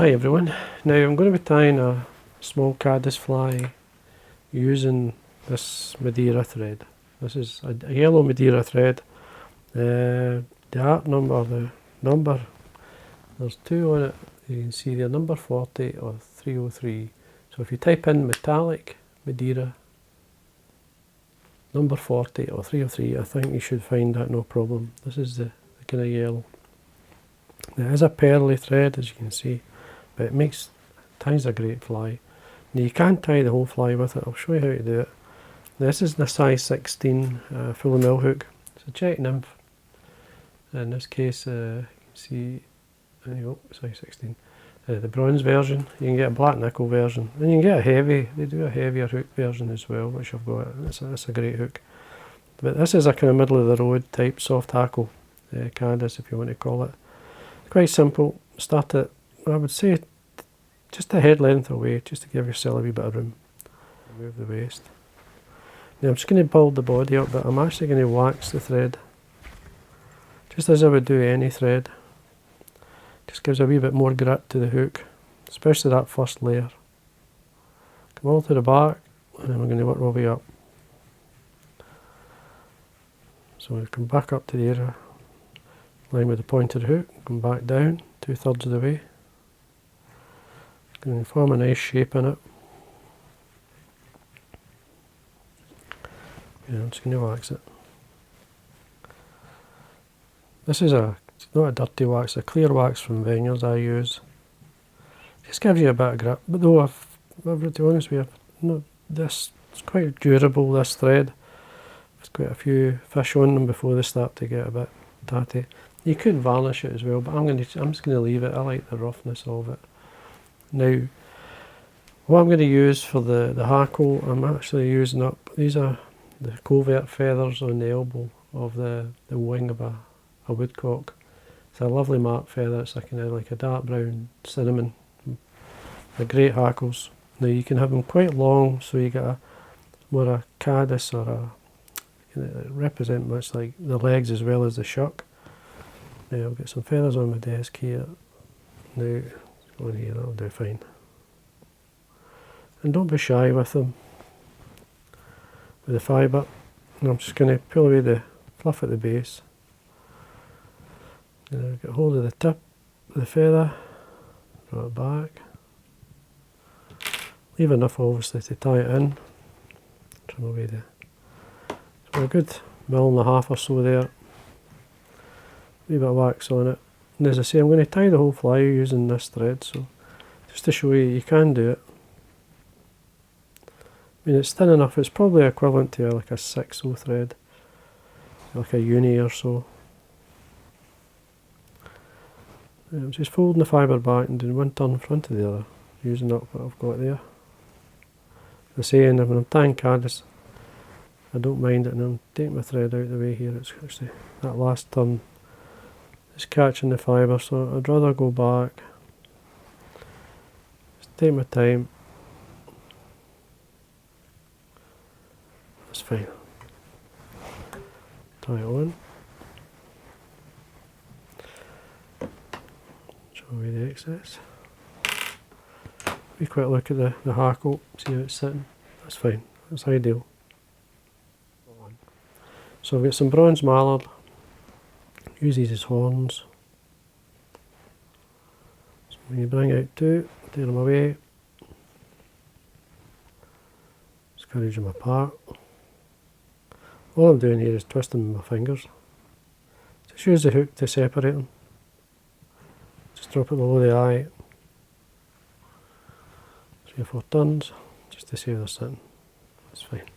Hi everyone, now I'm going to be tying a small Caddis fly using this Madeira thread. This is a yellow Madeira thread. The Art.Number, the number, there's two on it, you can see they're number 40 or 303. So if you type in metallic Madeira, number 40 or 303, I think you should find that no problem. This is the kind of yellow. There is a pearly thread, as you can see, but it ties a great fly. Now you can tie the whole fly with it. I'll show you how to do it. This is the size 16 full mill hook. It's a Czech Nymph. In this case, you can see, there you go, size 16. The bronze version. You can get a black nickel version, and you can get a heavy. They do a heavier hook version as well, which I've got. It's a great hook. But this is a kind of middle of the road type soft hackle Caddis, if you want to call it. Quite simple. Start it, I would say, just a head length away, just to give yourself a wee bit of room. Remove the waste. Now I'm just going to build the body up, but I'm actually going to wax the thread, just as I would do any thread. Just gives a wee bit more grit to the hook, especially that first layer. Come all to the back, and then we're going to work our way up. So we'll come back up to the area, line with the point of the hook, come back down 2/3 of the way. Going to form a nice shape in it. Yeah, I'm just going to wax it. This is it's not a dirty wax, a clear wax from Vineyards I use. Just gives you a bit of grip. But though, to be honest with you, it's quite durable, this thread. There's quite a few fish on them before they start to get a bit tatty. You could varnish it as well, but I'm just going to leave it. I like the roughness of it. Now, what I'm going to use for the hackle, I'm actually using up, these are the Covert feathers on the elbow of the wing of a woodcock. It's a lovely mark feather. It's like a dark brown cinnamon. They're great hackles. Now you can have them quite long, so you get more a Caddis or represent much like the legs as well as the shuck. Now I've got some feathers on my desk here. Now, on here, that'll do fine. And don't be shy with them, with the fibre. And I'm just going to pull away the fluff at the base. And get hold of the tip of the feather, draw it back. Leave enough obviously to tie it in. Trim away so a good 1.5 mil or so there. Wee bit of wax on it. And as I say, I'm going to tie the whole fly using this thread, so just to show you can do it. I mean, it's thin enough, it's probably equivalent to like a 6/0 thread, like a uni or so. I'm just folding the fibre back and doing one turn in front of the other, using up what I've got there. As I say, when I'm tying Caddis, I don't mind it, and I'm taking my thread out of the way here. It's actually that last turn is catching the fibre, so I'd rather go back, just take my time. That's fine. Tie it on. Show away the excess. Be quick look at the hackle, see how it's sitting. That's fine, that's ideal. So I've got some bronze Mallard. Use these as horns. So when you bring out two, take them away. Discourage them apart. All I'm doing here is twisting with my fingers. Just use the hook to separate them. Just drop it below the eye. 3 or 4 turns, just to see how they're sitting. That's fine.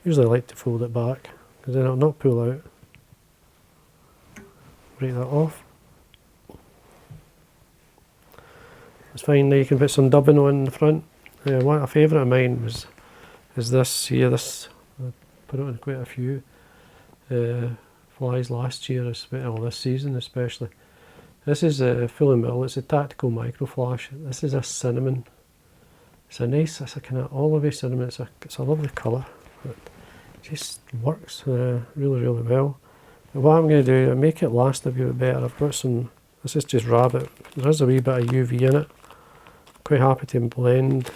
Usually I like to fold it back, because then it'll not pull out. Break that off. That's fine. Now you can put some dubbing on in the front. One a favourite of mine is this here. This I put it on quite a few flies last year, or this season especially. This is a full mill. It's a Tactical Microflash. This is a cinnamon. It's a kind of olivey cinnamon. It's a lovely colour. It just works really well. And what I'm going to do to make it last a bit better, I've got some, this is just rabbit, there is a wee bit of UV in it. quite happy to blend.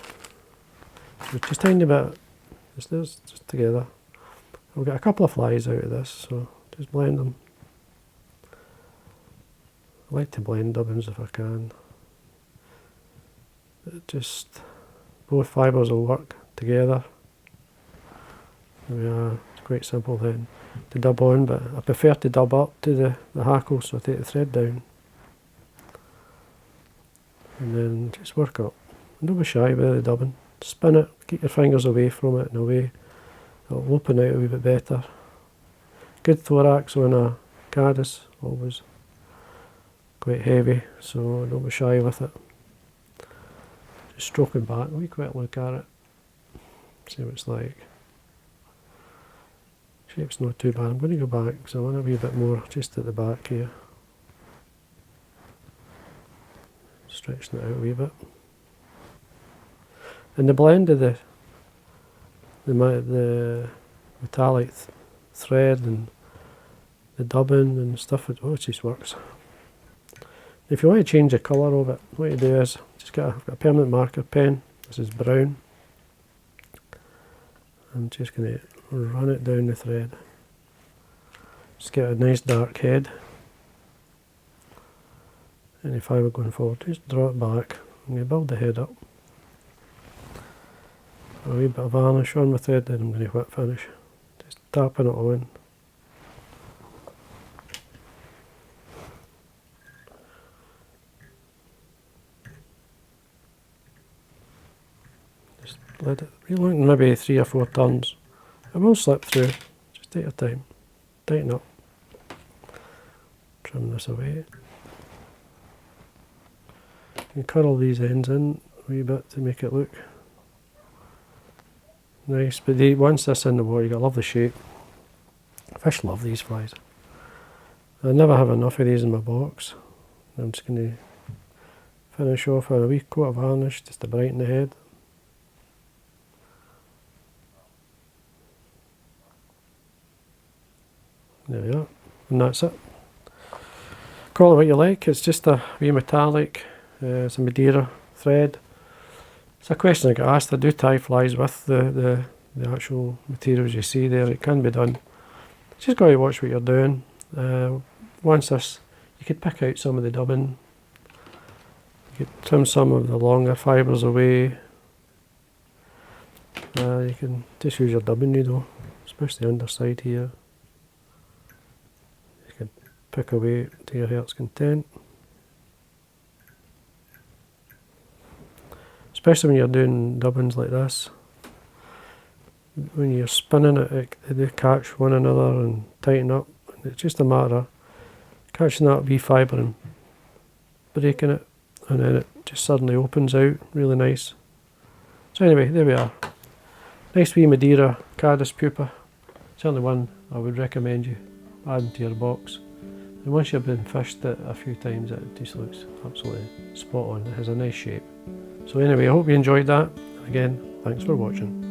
So just a tiny bit, just together. We'll get a couple of flies out of this, so just blend them. I like to blend dubbins if I can. Just both fibres will work together. There we are. It's quite simple then to dub on, but I prefer to dub up to the hackle, so I take the thread down and then just work up. And don't be shy with the dubbing. Spin it, keep your fingers away from it, and away. It'll open out a wee bit better. Good thorax on a Caddis, always quite heavy, so don't be shy with it. Just stroking back, we quick look at it, see what it's like. Shape's not too bad. I'm going to go back because I want a wee bit more just at the back here. Stretching it out a wee bit. And the blend of the metallic thread and the dubbing and stuff, it just works. If you want to change the colour of it, what you do is just get a permanent marker pen. This is brown. I'm just going to run it down the thread. Just get a nice dark head. And if I were going forward, just draw it back and you build the head up. A wee bit of varnish on my thread, then I'm going to whip finish. Just tapping it on. Just let it reel in maybe 3 or 4 turns. It will slip through. Just take your time. Tighten up. Trim this away. You can curl these ends in a wee bit to make it look nice, but once this in the water, you get a lovely shape. Fish love these flies. I never have enough of these in my box. I'm just going to finish off with a wee coat of varnish just to brighten the head. There we are, and that's it. Call it what you like. It's just a wee metallic. It's a Madeira thread. It's a question I get asked. I do tie flies with the actual materials you see there. It can be done. Just got to watch what you're doing. Once this, you could pick out some of the dubbing. You could trim some of the longer fibres away. You can just use your dubbing needle, especially the underside here. You can pick away to your heart's content. Especially when you're doing dubbins like this. When you're spinning it, they catch one another and tighten up. It's just a matter of catching that wee fibre and breaking it, and then it just suddenly opens out really nice. So anyway, there we are. Nice wee Madeira Caddis pupa. Certainly one I would recommend you adding to your box. And once you've been fished it a few times, it just looks absolutely spot on. It has a nice shape. So anyway, I hope you enjoyed that. Again, thanks for watching.